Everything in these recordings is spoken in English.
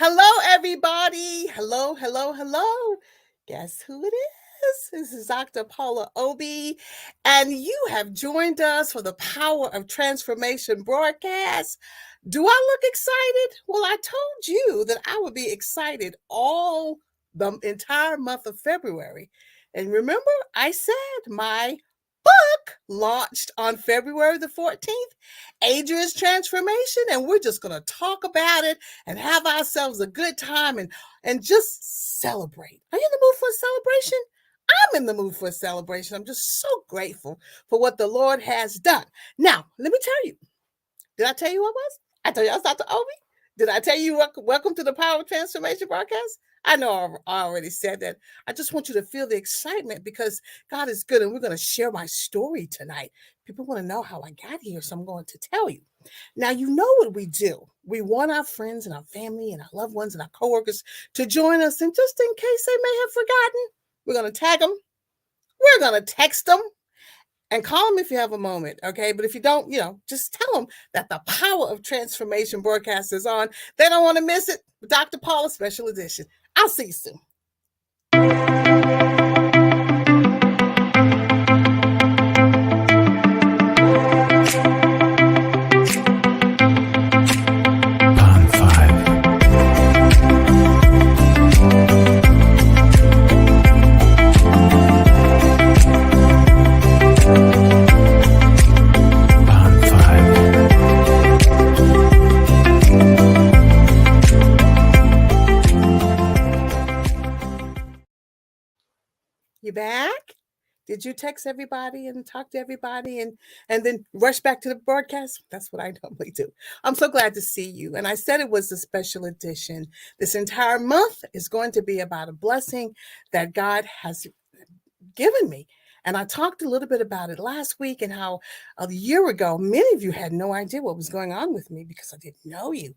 Hello, everybody. Hello, hello, hello. Guess who it is? This is Dr. Paula Obie, and you have joined us for the Power of Transformation broadcast. Do I look excited? Well, I told you that I would be excited all the entire month of February. And remember, I said my book launched on February the 14th, Adria's Transformation, and we're just going to talk about it and have ourselves a good time and just celebrate. Are you in the mood for a celebration? I'm in the mood for a celebration. I'm just so grateful for what the Lord has done. Now, let me tell you. Did I tell you I was? I told you I was Dr. Obie. Did I tell you welcome to the Power of Transformation broadcast? I know I already said that. I just want you to feel the excitement because God is good, and we're going to share my story tonight. People want to know how I got here, so I'm going to tell you. Now, you know what we do. We want our friends and our family and our loved ones and our coworkers to join us, and just in case they may have forgotten, we're going to tag them. We're going to text them. And call them if you have a moment, okay? But if you don't, just tell them that the Power of Transformation broadcast is on. They don't want to miss it. Dr. Paula Special Edition. I'll see you soon. You back? Did you text everybody and talk to everybody and then rush back to the broadcast? That's what I normally do. I'm so glad to see you. And I said it was a special edition. This entire month is going to be about a blessing that God has given me. And I talked a little bit about it last week and how a year ago, many of you had no idea what was going on with me because I didn't know you.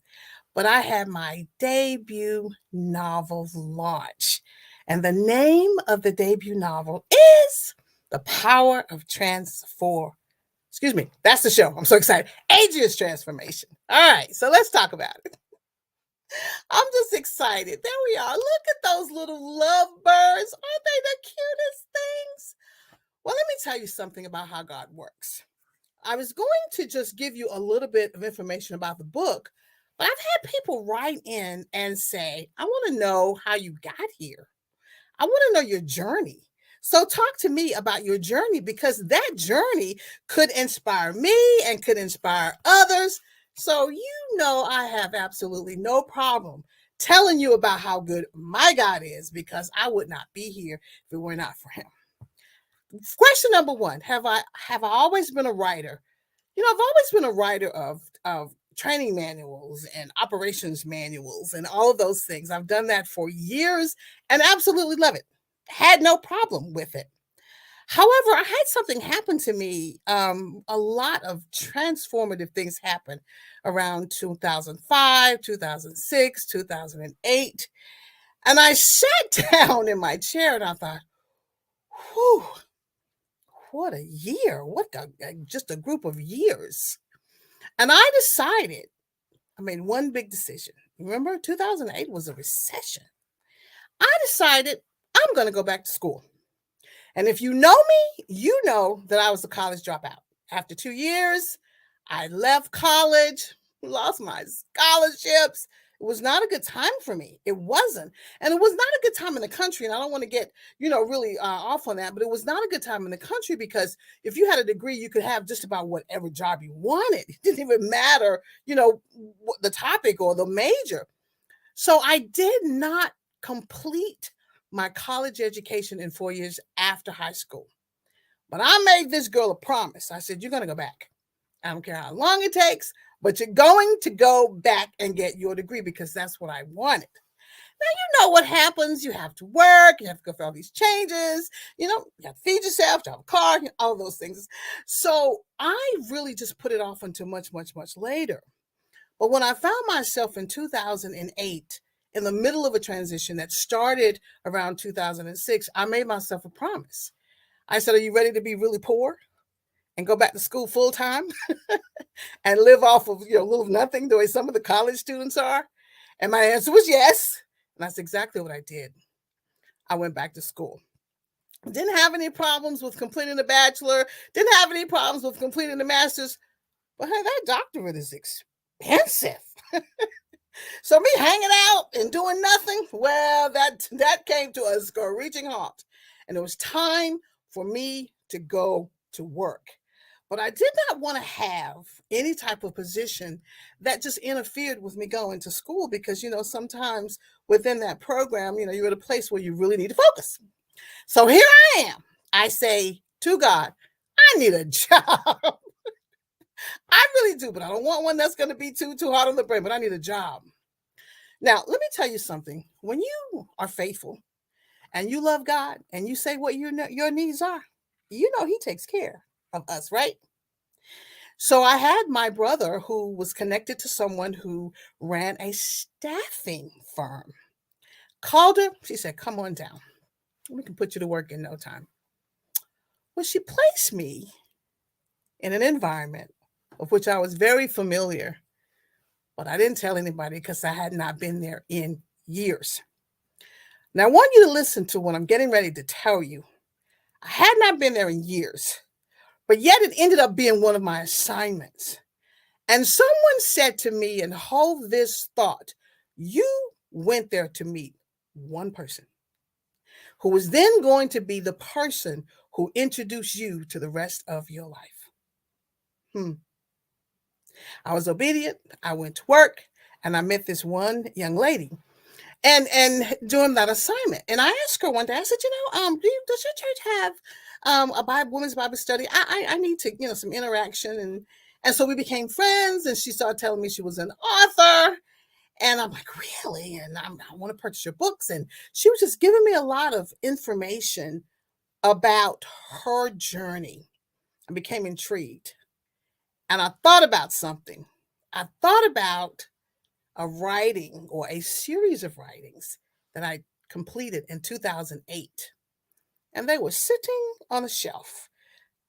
But I had my debut novel launch. And the name of the debut novel is The Power of Transform. Excuse me, that's the show. I'm so excited. Adria's Transformation. All right, so let's talk about it. I'm just excited. There we are. Look at those little lovebirds. Aren't they the cutest things? Well, let me tell you something about how God works. I was going to just give you a little bit of information about the book, but I've had people write in and say, I want to know how you got here. I want to know your journey. So talk to me about your journey because that journey could inspire me and could inspire others. So I have absolutely no problem telling you about how good my God is because I would not be here if it were not for him. Question number one, have I always been a writer? I've always been a writer of training manuals and operations manuals and all of those things. I've done that for years and absolutely love it. Had no problem with it. However, I had something happen to me. A lot of transformative things happened around 2005, 2006, 2008. And I sat down in my chair and I thought, whew, what a year. Just a group of years. And I decided, one big decision. Remember, 2008 was a recession. I decided I'm going to go back to school. And if you know me, you know that I was a college dropout. After 2 years, I left college, lost my scholarships. It was not a good time for me. It wasn't. And it was not a good time in the country. And I don't want to get, really off on that, but it was not a good time in the country because if you had a degree, you could have just about whatever job you wanted. It didn't even matter, the topic or the major. So I did not complete my college education in 4 years after high school. But I made this girl a promise. I said, you're going to go back. I don't care how long it takes, but you're going to go back and get your degree because that's what I wanted. Now, you know what happens. You have to work. You have to go through all these changes. You have to feed yourself, you have a car, all those things. So I really just put it off until much, much, much later. But when I found myself in 2008, in the middle of a transition that started around 2006, I made myself a promise. I said, are you ready to be really poor and go back to school full time and live off of, little nothing the way some of the college students are? And my answer was yes. And that's exactly what I did. I went back to school. Didn't have any problems with completing the bachelor, didn't have any problems with completing the master's, but hey, that doctorate is expensive. So me hanging out and doing nothing, well, that came to a screeching halt. And it was time for me to go to work. But I did not want to have any type of position that just interfered with me going to school because, sometimes within that program, you're at a place where you really need to focus. So here I am. I say to God, I need a job. I really do, but I don't want one that's going to be too hard on the brain, but I need a job. Now, let me tell you something. When you are faithful and you love God and you say what your needs are, He takes care of us, right? So I had my brother who was connected to someone who ran a staffing firm. Called her. She said, come on down. We can put you to work in no time. Well, she placed me in an environment of which I was very familiar, but I didn't tell anybody because I had not been there in years. Now, I want you to listen to what I'm getting ready to tell you. I had not been there in years, but yet it ended up being one of my assignments. And someone said to me, and hold this thought, you went there to meet one person who was then going to be the person who introduced you to the rest of your life. I was obedient. I went to work and I met this one young lady. And during that assignment, and I asked her one day, I said, does your church have a women's Bible study? I need to, some interaction. And so we became friends, and she started telling me she was an author. And I'm like, really? And I want to purchase your books. And she was just giving me a lot of information about her journey. I became intrigued. And I thought about something. I thought about a writing or a series of writings that I completed in 2008. And they were sitting on a shelf.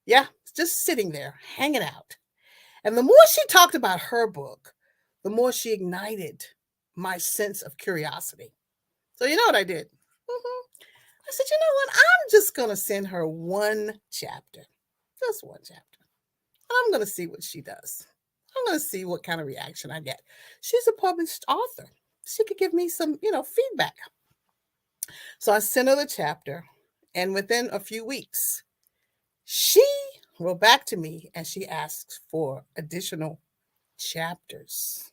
Yeah, just sitting there, hanging out. And the more she talked about her book, the more she ignited my sense of curiosity. So you know what I did? I said, you know what? I'm just going to send her one chapter, just one chapter. And I'm going to see what she does. I'm going to see what kind of reaction I get. She's a published author. She could give me some, feedback. So I sent her the chapter, and within a few weeks, she wrote back to me and she asked for additional chapters.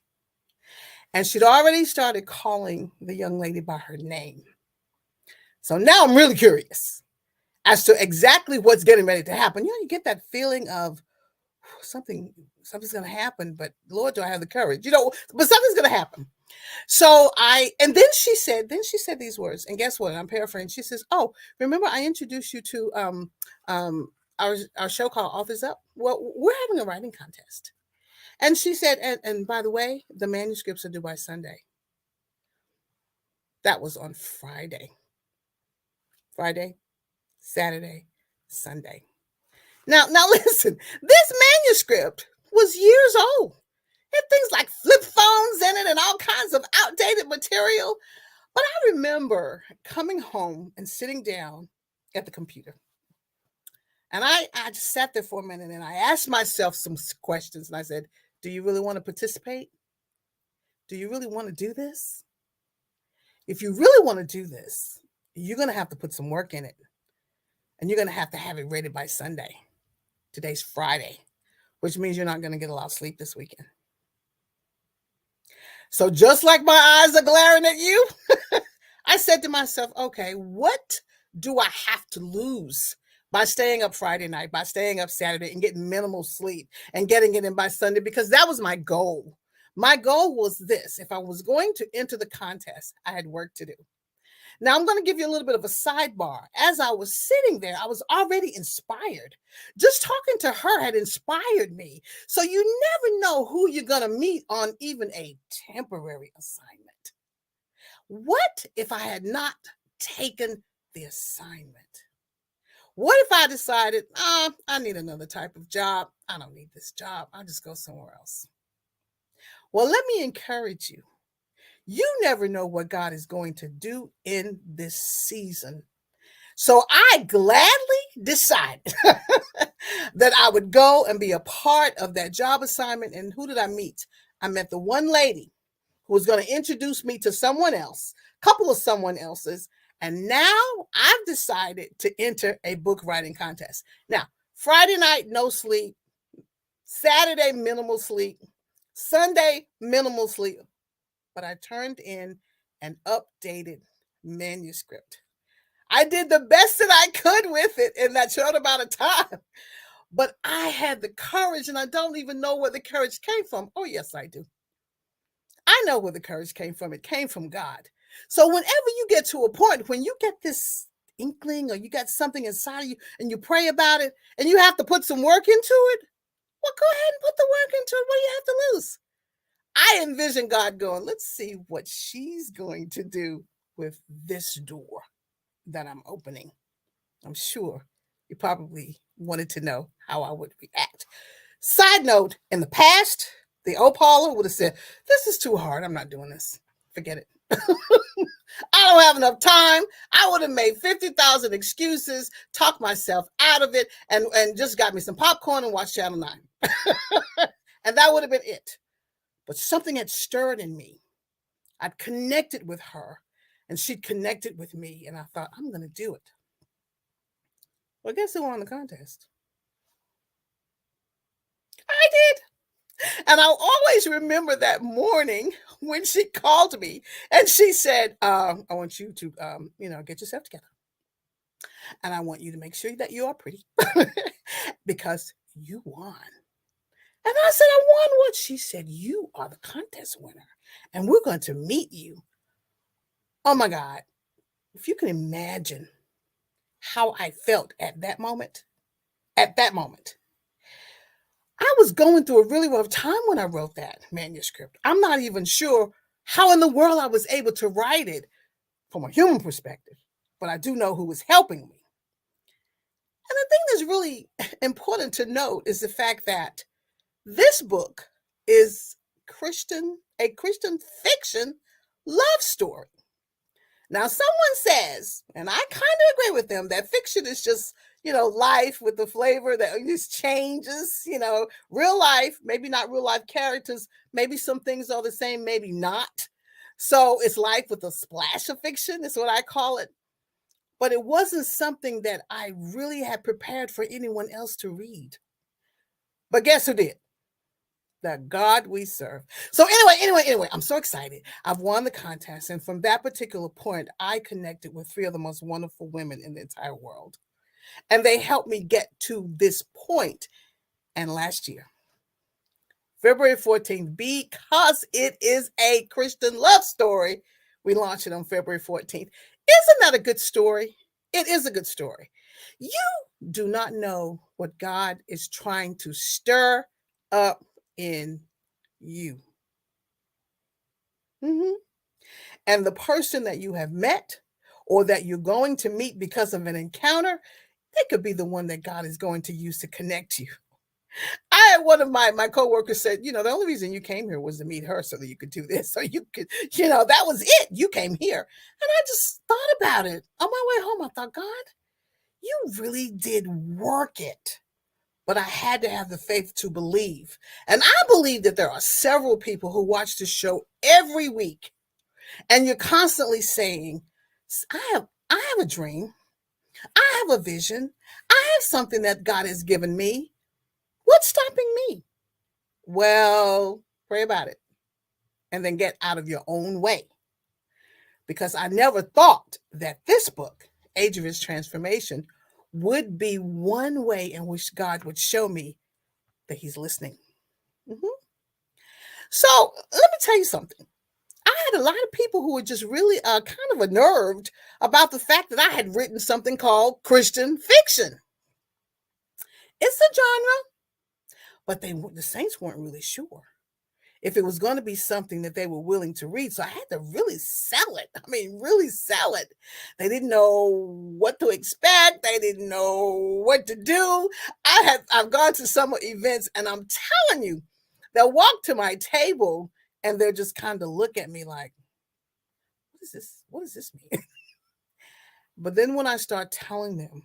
And she'd already started calling the young lady by her name. So now I'm really curious as to exactly what's getting ready to happen. You get that feeling of something's going to happen, but Lord, do I have the courage? But something's going to happen. So then she said these words, and guess what? I'm paraphrasing. She says, "Oh, remember I introduced you to our show called Authors Up? Well, we're having a writing contest." And she said, and by the way, the manuscripts are due by Sunday. That was on Friday, Saturday, Sunday. Now listen, this manuscript was years old. It had things like flip phones in it and all kinds of outdated material. But I remember coming home and sitting down at the computer. And I just sat there for a minute and I asked myself some questions. And I said, do you really want to participate? Do you really want to do this? If you really want to do this, you're going to have to put some work in it. And you're going to have it ready by Sunday. Today's Friday, which means you're not going to get a lot of sleep this weekend. So just like my eyes are glaring at you, I said to myself, okay, what do I have to lose by staying up Friday night, by staying up Saturday and getting minimal sleep and getting it in by Sunday? Because that was my goal. My goal was this. If I was going to enter the contest, I had work to do. Now, I'm going to give you a little bit of a sidebar. As I was sitting there, I was already inspired. Just talking to her had inspired me. So you never know who you're going to meet on even a temporary assignment. What if I had not taken the assignment? What if I decided, I need another type of job. I don't need this job. I'll just go somewhere else. Well, let me encourage you. You never know what God is going to do in this season. So I gladly decided that I would go and be a part of that job assignment. And who did I meet? I met the one lady who was going to introduce me to someone else, a couple of someone else's. And now I've decided to enter a book writing contest. Now, Friday night, no sleep. Saturday, minimal sleep. Sunday, minimal sleep. But I turned in an updated manuscript. I did the best that I could with it in that short amount of time. But I had the courage, and I don't even know where the courage came from. Oh, yes, I do. I know where the courage came from. It came from God. So whenever you get to a point when you get this inkling or you got something inside of you and you pray about it and you have to put some work into it, well, go ahead and put the work into it. What do you have to lose? I envision God going, let's see what she's going to do with this door that I'm opening. I'm sure you probably wanted to know how I would react. Side note, in the past, the old Paula would have said, this is too hard. I'm not doing this. Forget it. I don't have enough time. I would have made 50,000 excuses, talked myself out of it, and just got me some popcorn and watched Channel 9. And that would have been it. But something had stirred in me. I'd connected with her, and she'd connected with me, and I thought, I'm going to do it. Well, guess who won the contest? I did. And I'll always remember that morning when she called me and she said, I want you to, get yourself together. And I want you to make sure that you are pretty because you won. And I said, I won what? She said, you are the contest winner and we're going to meet you. Oh my God. If you can imagine how I felt at that moment, I was going through a really rough time when I wrote that manuscript. I'm not even sure how in the world I was able to write it from a human perspective, but I do know who was helping me. And the thing that's really important to note is the fact that this book is a Christian fiction love story. Now, someone says, and I kind of agree with them, that fiction is just, life with the flavor that just changes, real life, maybe not real life characters, maybe some things are the same, maybe not. So it's life with a splash of fiction, is what I call it. But it wasn't something that I really had prepared for anyone else to read. But guess who did? The God we serve. So anyway, I'm so excited. I've won the contest. And from that particular point, I connected with 3 of the most wonderful women in the entire world. And they helped me get to this point. And last year, February 14th, because it is a Christian love story, we launched it on February 14th. Isn't that a good story? It is a good story. You do not know what God is trying to stir up in you. Mm-hmm. And the person that you have met or that you're going to meet because of an encounter, they could be the one that God is going to use to connect you. I had one of my coworkers said, the only reason you came here was to meet her so that you could do this. So you could, that was it. You came here. And I just thought about it. On my way home, I thought, God, you really did work it. But I had to have the faith to believe. And I believe that there are several people who watch this show every week. And you're constantly saying, I have a dream. I have a vision. I have something that God has given me. What's stopping me? Well, pray about it. And then get out of your own way. Because I never thought that this book, Age of His Transformation, would be one way in which God would show me that he's listening. Mm-hmm. So let me tell you something. I had a lot of people who were just really kind of unnerved about the fact that I had written something called Christian fiction. It's a genre, but the saints weren't really sure if it was going to be something that they were willing to read. So I had to really sell it. Really sell it. They didn't know what to expect. They didn't know what to do. I've gone to some events and I'm telling you, they'll walk to my table and they'll just kind of look at me like, is this? What does this mean? But then when I start telling them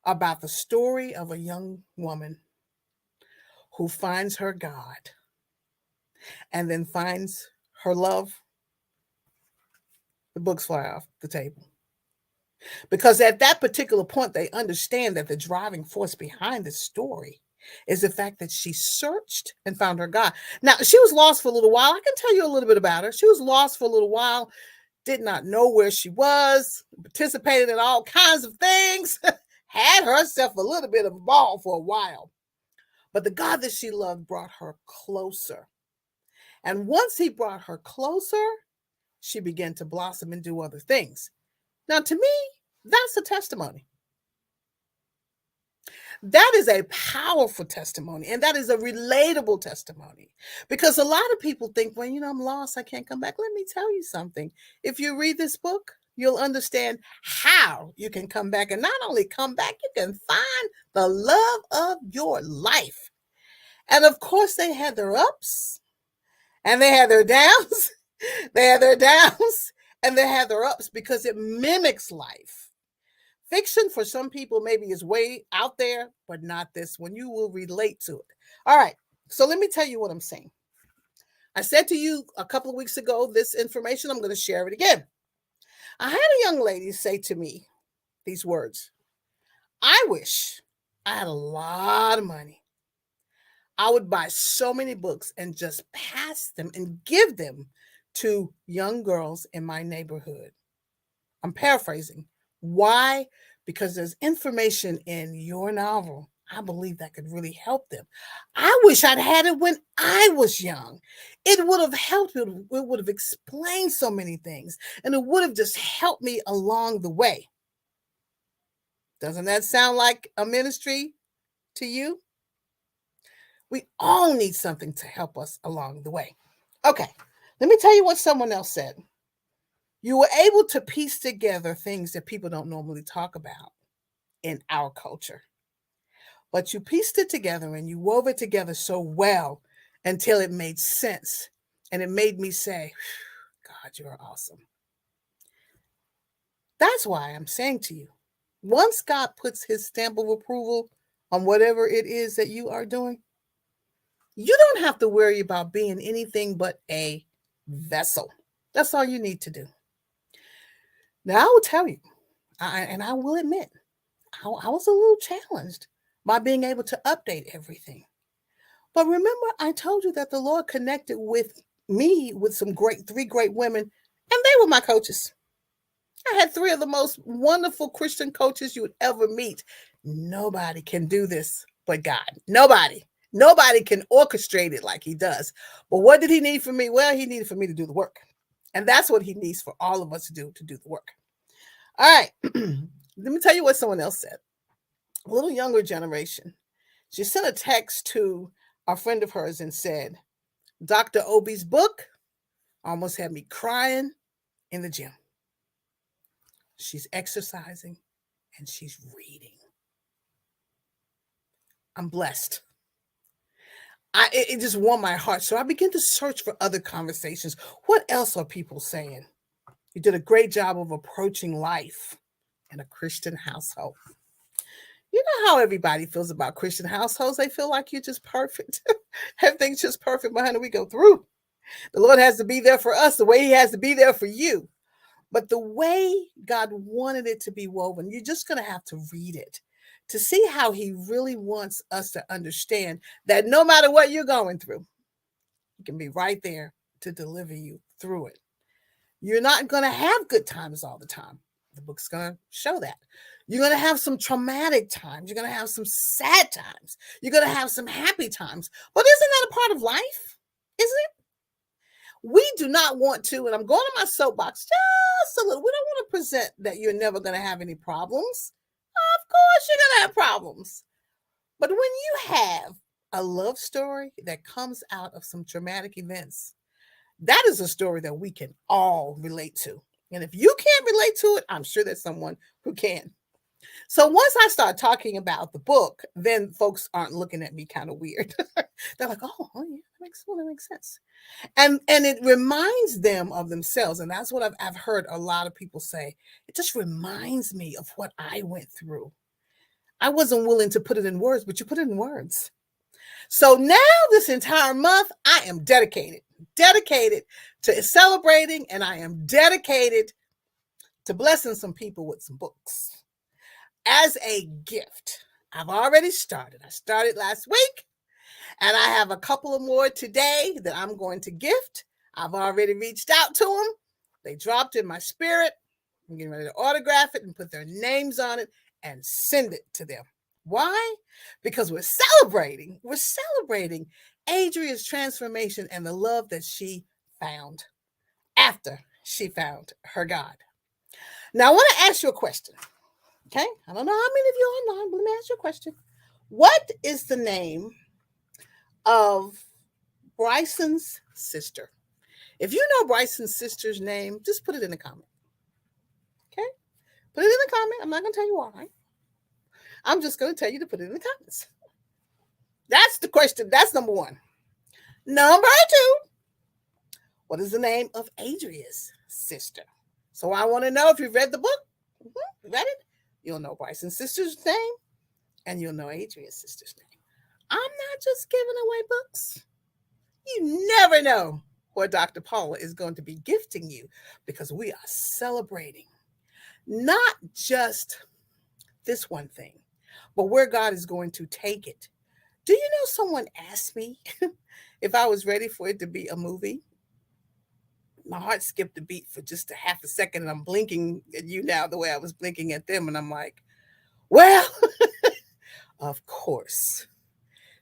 about the story of a young woman who finds her God and then finds her love, the books fly off the table. Because at that particular point, they understand that the driving force behind this story is the fact that she searched and found her God. Now, she was lost for a little while. I can tell you a little bit about her. She was lost for a little while, did not know where she was, participated in all kinds of things, had herself a little bit of a ball for a while. But the God that she loved brought her closer. And once he brought her closer, she began to blossom and do other things. Now, to me, that's a testimony. That is a powerful testimony, and that is a relatable testimony, because a lot of people think, well, I'm lost, I can't come back. Let me tell you something. If you read this book, you'll understand how you can come back, and not only come back, you can find the love of your life. And of course, they had their ups and they had their downs. They had their downs and they had their ups, because it mimics life. Fiction for some people maybe is way out there, but not this one. You will relate to it. All right. So let me tell you what I'm saying. I said to you a couple of weeks ago, this information, I'm going to share it again. I had a young lady say to me these words: I wish I had a lot of money. I would buy so many books and just pass them and give them to young girls in my neighborhood. I'm paraphrasing. Why? Because there's information in your novel, I believe, that could really help them. I wish I'd had it when I was young. It would have helped. It would have explained so many things, and it would have just helped me along the way. Doesn't that sound like a ministry to you? We all need something to help us along the way. Okay, let me tell you what someone else said. You were able to piece together things that people don't normally talk about in our culture. But you pieced it together and you wove it together so well until it made sense. And it made me say, God, you're awesome. That's why I'm saying to you, once God puts his stamp of approval on whatever it is that you are doing, you don't have to worry about being anything but a vessel. That's all you need to do. Now, I will tell you, and I will admit, I was a little challenged by being able to update everything. But remember, I told you that the Lord connected with me with three great women, and they were my coaches. I had three of the most wonderful Christian coaches you would ever meet. Nobody can do this but God. Nobody. Nobody can orchestrate it like he does. But what did he need from me? Well, he needed for me to do the work. And that's what he needs for all of us to do the work. All right. Let me tell you what someone else said. A little younger generation. She sent a text to a friend of hers and said, Dr. Obie's book almost had me crying in the gym. She's exercising and she's reading. I'm blessed. It just warmed my heart. So I began to search for other conversations. What else are people saying? You did a great job of approaching life in a Christian household. You know how everybody feels about Christian households. They feel like you're just perfect. Everything's just perfect, but honey, we go through. The Lord has to be there for us the way he has to be there for you. But the way God wanted it to be woven, you're just going to have to read it to see how he really wants us to understand that no matter what you're going through, he can be right there to deliver you through it. You're not going to have good times all the time. The book's going to show that. You're going to have some traumatic times. You're going to have some sad times. You're going to have some happy times. But isn't that a part of life? Isn't it? We do not want to, and I'm going to my soapbox just a little. We don't want to present that you're never going to have any problems. Of course you're going to have problems. But when you have a love story that comes out of some traumatic events, that is a story that we can all relate to. And if you can't relate to it, I'm sure there's someone who can. So once I start talking about the book, then folks aren't looking at me kind of weird. They're like, oh yeah, that makes sense. And it reminds them of themselves. And that's what I've heard a lot of people say. It just reminds me of what I went through. I wasn't willing to put it in words, but you put it in words. So now this entire month, I am dedicated to celebrating, and I am dedicated to blessing some people with some books as a gift. I've already started. I started last week, and I have a couple of more today that I'm going to gift. I've already reached out to them. They dropped in my spirit. I'm getting ready to autograph it and put their names on it and send it to them. Why? Because we're celebrating. We're celebrating Adria's transformation and the love that she found after she found her God. Now, I want to ask you a question. Okay? I don't know how many of you are online, but let me ask you a question. What is the name of Bryson's sister? If you know Bryson's sister's name, just put it in the comment. Okay? Put it in the comment. I'm not going to tell you why. I'm just going to tell you to put it in the comments. That's the question. That's number one. Number two, what is the name of Adria's sister? So I want to know if you've read the book. Read it? You'll know Bryson's sister's name, and you'll know Adria's sister's name. I'm not just giving away books. You never know what Dr. Paula is going to be gifting you, because we are celebrating not just this one thing, but where God is going to take it. Do you know someone asked me if I was ready for it to be a movie? My heart skipped a beat for just a half a second, and I'm blinking at you now the way I was blinking at them, and I'm like, well, of course.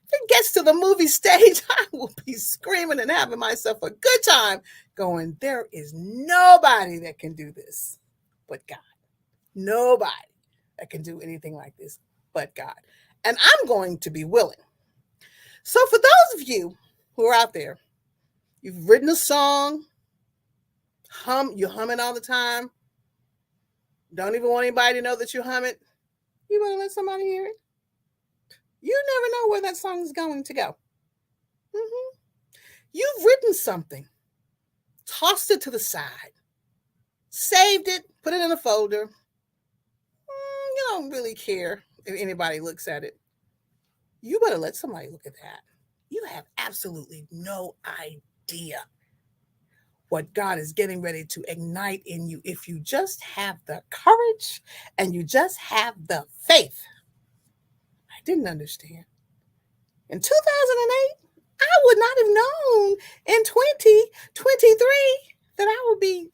If it gets to the movie stage, I will be screaming and having myself a good time going, there is nobody that can do this but God. Nobody that can do anything like this but God. And I'm going to be willing. So for those of you who are out there, you've written a song, you hum it all the time, don't even want anybody to know that you hum it, you want to let somebody hear it? You never know where that song is going to go. Mm-hmm. You've written something, tossed it to the side, saved it, put it in a folder. You don't really care if anybody looks at it. You better let somebody look at that. You have absolutely no idea what God is getting ready to ignite in you if you just have the courage and you just have the faith. I didn't understand. In 2008, I would not have known in 2023 that I would be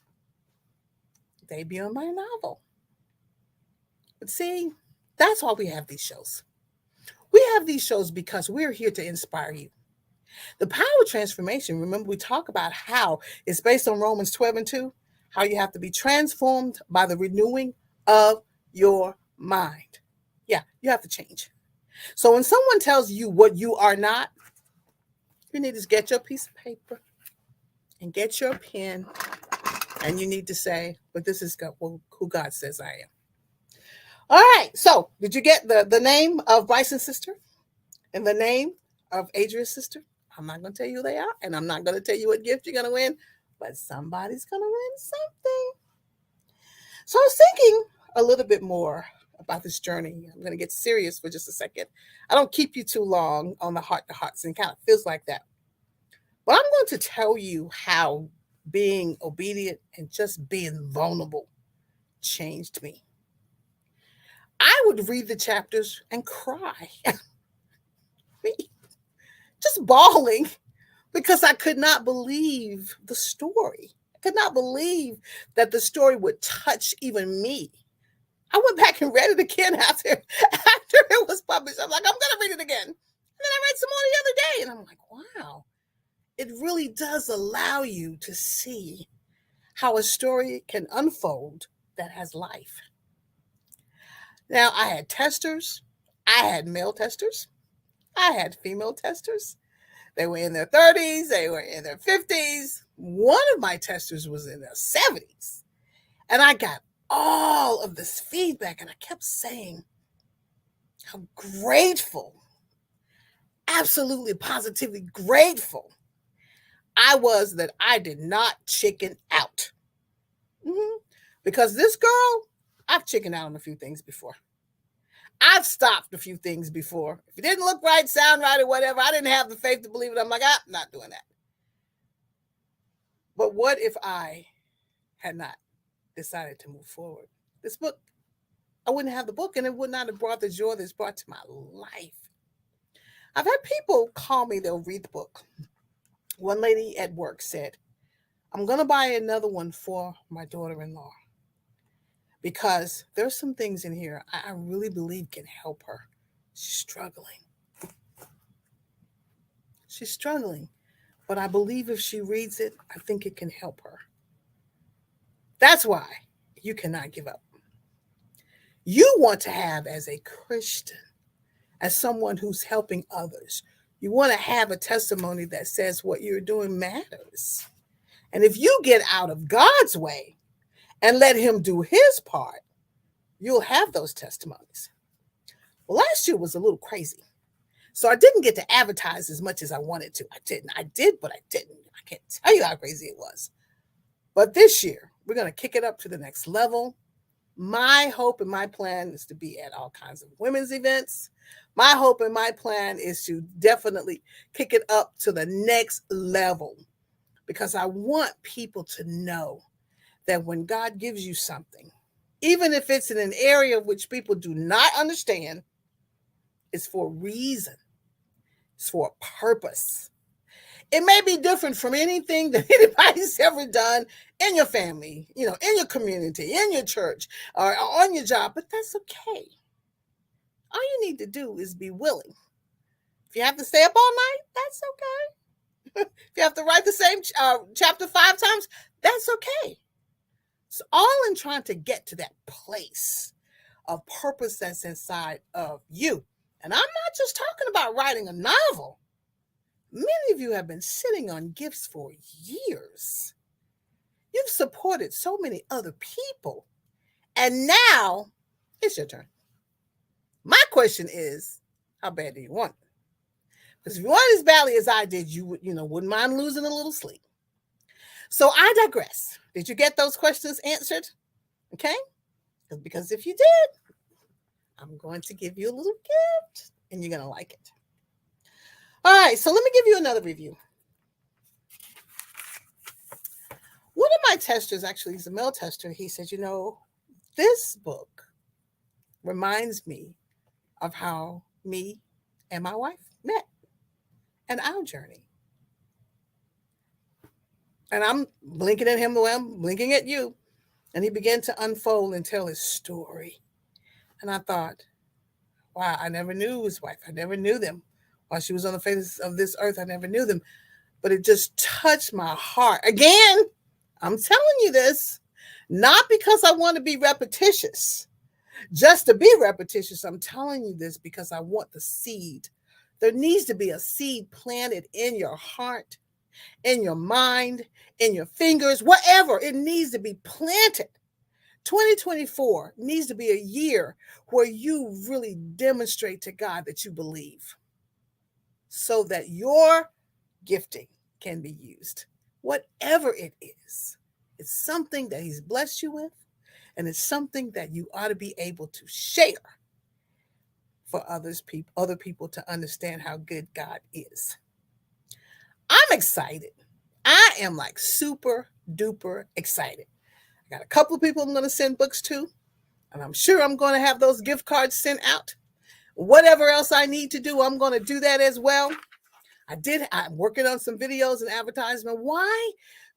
debuting my novel. But see, that's why we have these shows. We have these shows because we're here to inspire you. The power of transformation, remember we talk about how it's based on Romans 12:2, how you have to be transformed by the renewing of your mind. Yeah, you have to change. So when someone tells you what you are not, you need to get your piece of paper and get your pen, and you need to say, but this is who God says I am. All right, so did you get the name of Bryson's sister and the name of Adria's sister? I'm not going to tell you who they are, and I'm not going to tell you what gift you're going to win, but somebody's going to win something. So I was thinking a little bit more about this journey. I'm going to get serious for just a second. I don't keep you too long on the heart-to-hearts, and it kind of feels like that. But I'm going to tell you how being obedient and just being vulnerable changed me. I would read the chapters and cry. Just bawling because I could not believe the story. I could not believe that the story would touch even me. I went back and read it again after it was published. I'm like, I'm going to read it again. And then I read some more the other day, and I'm like, wow, it really does allow you to see how a story can unfold that has life. Now, I had testers. I had male testers. I had female testers. They were in their 30s. They were in their 50s. One of my testers was in their 70s. And I got all of this feedback. And I kept saying how grateful, absolutely positively grateful I was that I did not chicken out. Mhm. Because this girl, I've chickened out on a few things before. I've stopped a few things before. If it didn't look right, sound right, or whatever, I didn't have the faith to believe it. I'm like, I'm not doing that. But what if I had not decided to move forward? This book, I wouldn't have the book, and it would not have brought the joy that's brought to my life. I've had people call me, they'll read the book. One lady at work said, I'm going to buy another one for my daughter in law because there's some things in here I really believe can help her. She's struggling. She's struggling. But I believe if she reads it, I think it can help her. That's why you cannot give up. You want to have, as a Christian, as someone who's helping others, you want to have a testimony that says what you're doing matters. And if you get out of God's way and let him do his part, you'll have those testimonies. Well, last year was a little crazy. So I didn't get to advertise as much as I wanted to. I didn't. I did, but I didn't. I can't tell you how crazy it was. But this year, we're going to kick it up to the next level. My hope and my plan is to be at all kinds of women's events. My hope and my plan is to definitely kick it up to the next level because I want people to know that when God gives you something, even if it's in an area which people do not understand, it's for a reason. It's for a purpose. It may be different from anything that anybody's ever done in your family, in your community, in your church, or on your job, but that's okay. All you need to do is be willing. If you have to stay up all night, that's okay. If you have to write the same chapter 5 times, that's okay. It's all in trying to get to that place of purpose that's inside of you. And I'm not just talking about writing a novel. Many of you have been sitting on gifts for years. You've supported so many other people. And now it's your turn. My question is, how bad do you want it? Because if you want it as badly as I did, you wouldn't mind losing a little sleep. So I digress. Did you get those questions answered? Okay? Because if you did, I'm going to give you a little gift and you're going to like it. All right, so let me give you another review. One of my testers, actually, he's a male tester, he said, this book reminds me of how me and my wife met and our journey. And I'm blinking at him the way I'm blinking at you. And he began to unfold and tell his story. And I thought, wow, I never knew his wife. I never knew them. While she was on the face of this earth, I never knew them. But it just touched my heart. Again, I'm telling you this, not because I want to be repetitious, just to be repetitious. I'm telling you this because I want the seed. There needs to be a seed planted in your heart, in your mind, in your fingers, whatever. It needs to be planted. 2024 needs to be a year where you really demonstrate to God that you believe so that your gifting can be used. Whatever it is, it's something that he's blessed you with, and it's something that you ought to be able to share for other people to understand how good God is. I'm excited. I am like super duper excited. I got a couple of people I'm going to send books to, and I'm sure I'm going to have those gift cards sent out. Whatever else I need to do, I'm going to do that as well. I'm working on some videos and advertisement. Why?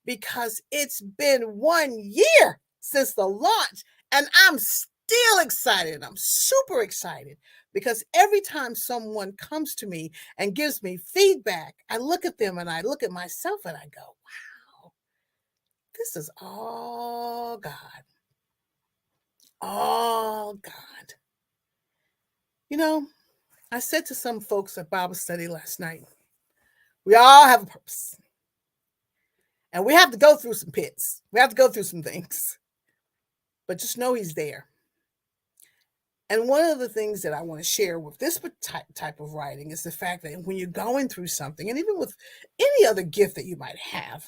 Because it's been 1 year since the launch, and I'm still excited. I'm super excited because every time someone comes to me and gives me feedback, I look at them and I look at myself and I go, wow, this is all God. All God. I said to some folks at Bible study last night, we all have a purpose. And we have to go through some pits. We have to go through some things. but just know he's there. And one of the things that I want to share with this type of writing is the fact that when you're going through something, and even with any other gift that you might have,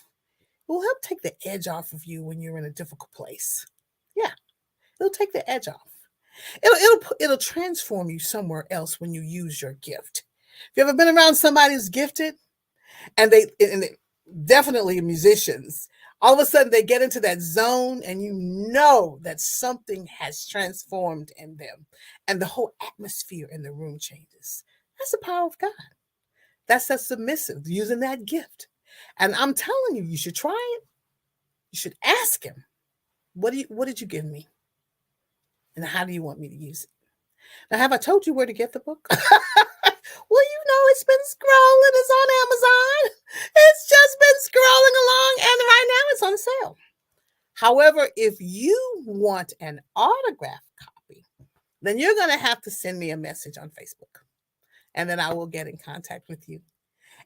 it will help take the edge off of you when you're in a difficult place. Yeah, it'll take the edge off. It'll transform you somewhere else when you use your gift. If you ever been around somebody who's gifted, and they definitely musicians, all of a sudden they get into that zone and you know that something has transformed in them and the whole atmosphere in the room changes. That's the power of God. That's that submissive, using that gift. And I'm telling you, you should try it. You should ask him, what did you give me? And how do you want me to use it? Now, have I told you where to get the book? Well, it's been scrolling. It's on Amazon. It's just been scrolling along, and right now it's on sale. However, if you want an autographed copy, then you're going to have to send me a message on Facebook, and then I will get in contact with you,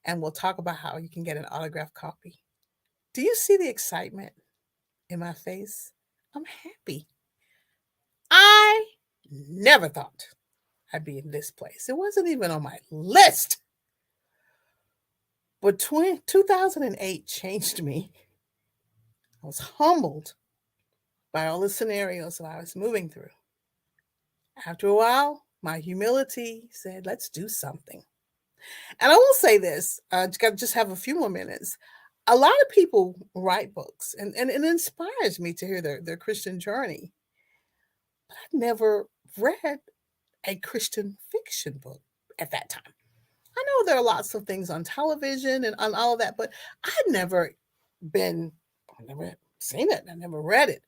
and we'll talk about how you can get an autographed copy. Do you see the excitement in my face? I'm happy. I never thought I'd be in this place. It wasn't even on my list. But 2008 changed me. I was humbled by all the scenarios that I was moving through. After a while, my humility said, let's do something. And I will say this, just have a few more minutes. A lot of people write books, and it inspires me to hear their Christian journey. But I've never read a Christian fiction book at that time. I know there are lots of things on television and on all of that, but I'd never seen it. I never read it.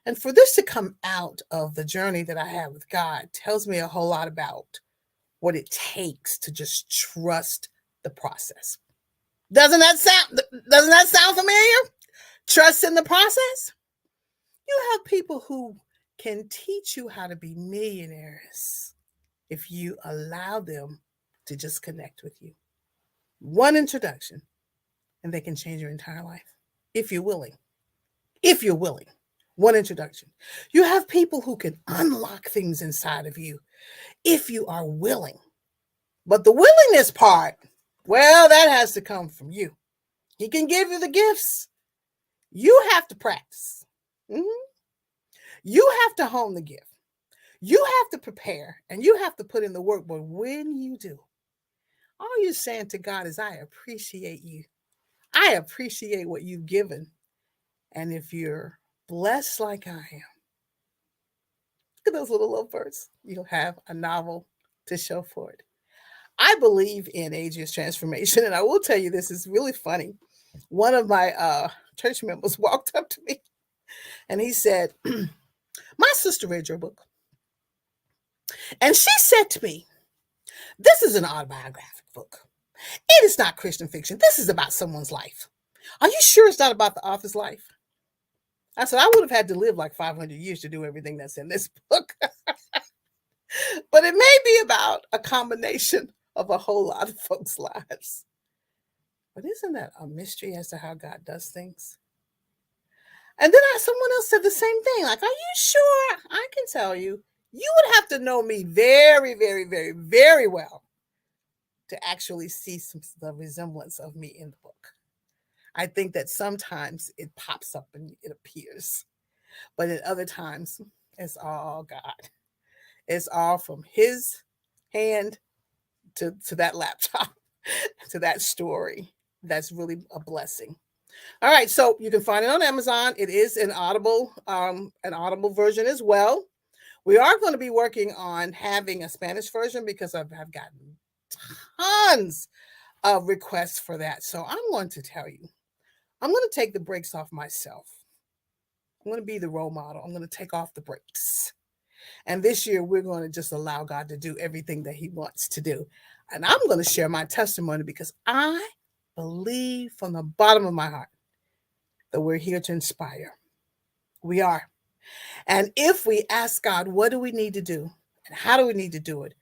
And for this to come out of the journey that I have with God tells me a whole lot about what it takes to just trust the process. Doesn't that sound familiar? Trust in the process? You have people who can teach you how to be millionaires if you allow them to just connect with you. One introduction, and they can change your entire life if you're willing. If you're willing. One introduction. You have people who can unlock things inside of you if you are willing. But the willingness part, well, that has to come from you. He can give you the gifts. You have to practice. You have to hone the gift. You have to prepare, and you have to put in the work. But when you do, all you're saying to God is, I appreciate you. I appreciate what you've given. And if you're blessed like I am, look at those little lovebirds. You'll have a novel to show for it. I believe in ageist transformation, and I will tell you this is really funny. One of my church members walked up to me, and he said, my sister read your book. And she said to me, this is an autobiographic book. It is not Christian fiction. This is about someone's life. Are you sure it's not about the author's life? I said, I would have had to live like 500 years to do everything that's in this book. But it may be about a combination of a whole lot of folks' lives. But isn't that a mystery as to how God does things? And then someone else said the same thing. Like, are you sure? I can tell you, you would have to know me very, very, very, very well to actually see the resemblance of me in the book. I think that sometimes it pops up and it appears. But at other times, it's all God. It's all from his hand to that laptop, to that story. That's really a blessing. All right, so you can find it on Amazon. It is an Audible version as well. We are going to be working on having a Spanish version because I've gotten tons of requests for that. So I'm going to tell you, I'm going to take the brakes off myself. I'm going to be the role model. I'm going to take off the brakes. And this year, we're going to just allow God to do everything that he wants to do. And I'm going to share my testimony because I believe from the bottom of my heart that we're here to inspire. We are. And if we ask God, what do we need to do? And how do we need to do it?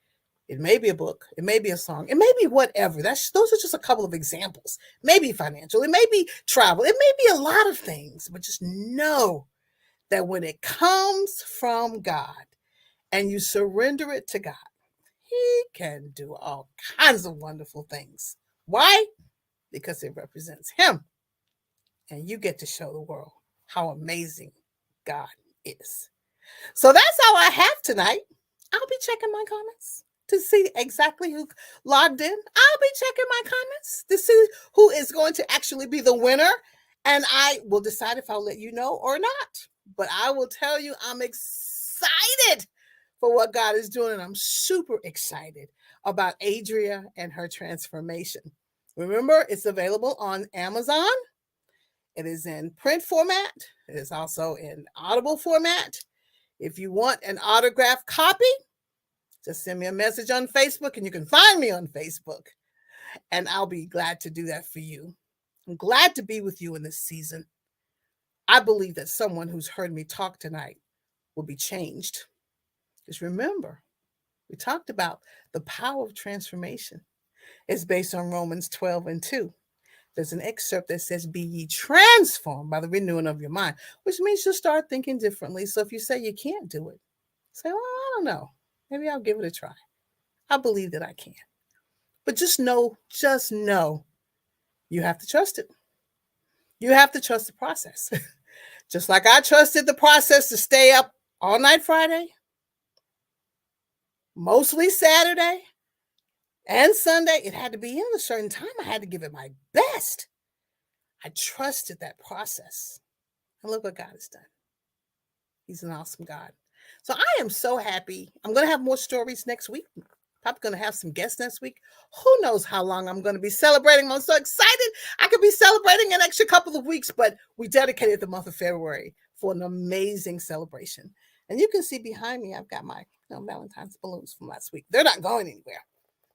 It may be a book. It may be a song. It may be whatever. Those are just a couple of examples. Maybe financial. It may be travel. It may be a lot of things. But just know that when it comes from God and you surrender it to God, He can do all kinds of wonderful things. Why? Because it represents Him. And you get to show the world how amazing God is. So that's all I have tonight. I'll be checking my comments to see exactly who logged in. I'll be checking my comments to see who is going to actually be the winner. And I will decide if I'll let you know or not. But I will tell you, I'm excited for what God is doing. And I'm super excited about Adria and her transformation. Remember, it's available on Amazon. It is in print format. It is also in Audible format. If you want an autographed copy, just send me a message on Facebook, and you can find me on Facebook. And I'll be glad to do that for you. I'm glad to be with you in this season. I believe that someone who's heard me talk tonight will be changed. Just remember, we talked about the power of transformation. It's based on Romans 12:2. There's an excerpt that says, "Be ye transformed by the renewing of your mind," which means you'll start thinking differently. So if you say you can't do it, say, "Well, I don't know. Maybe I'll give it a try." I believe that I can. But just know, you have to trust it. You have to trust the process. Just like I trusted the process to stay up all night Friday, mostly Saturday, and Sunday. It had to be in a certain time. I had to give it my best. I trusted that process. And look what God has done. He's an awesome God. So I am so happy. I'm going to have more stories next week. Probably going to have some guests next week. Who knows how long I'm going to be celebrating. I'm so excited. I could be celebrating an extra couple of weeks, but we dedicated the month of February for an amazing celebration. And you can see behind me, I've got my Valentine's balloons from last week. They're not going anywhere.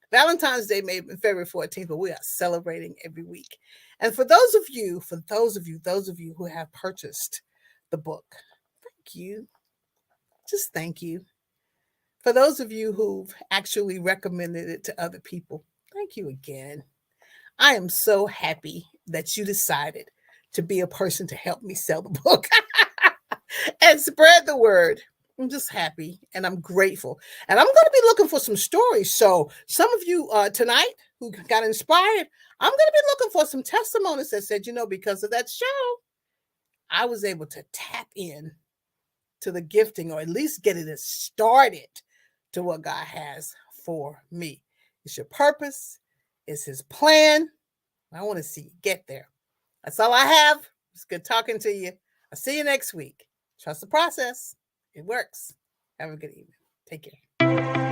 Valentine's Day may have been February 14th, but we are celebrating every week. And for those of you who have purchased the book, thank you. Just thank you. For those of you who've actually recommended it to other people, thank you again. I am so happy that you decided to be a person to help me sell the book and spread the word. I'm just happy and I'm grateful. And I'm going to be looking for some stories. So some of you tonight who got inspired, I'm going to be looking for some testimonies that said, because of that show, I was able to tap in to the gifting, or at least get it started to what God has for me. It's your purpose. It's His plan. I want to see you get there. That's all I have. It's good talking to you. I'll see you next week. Trust the process. It works. Have a good evening. Take care.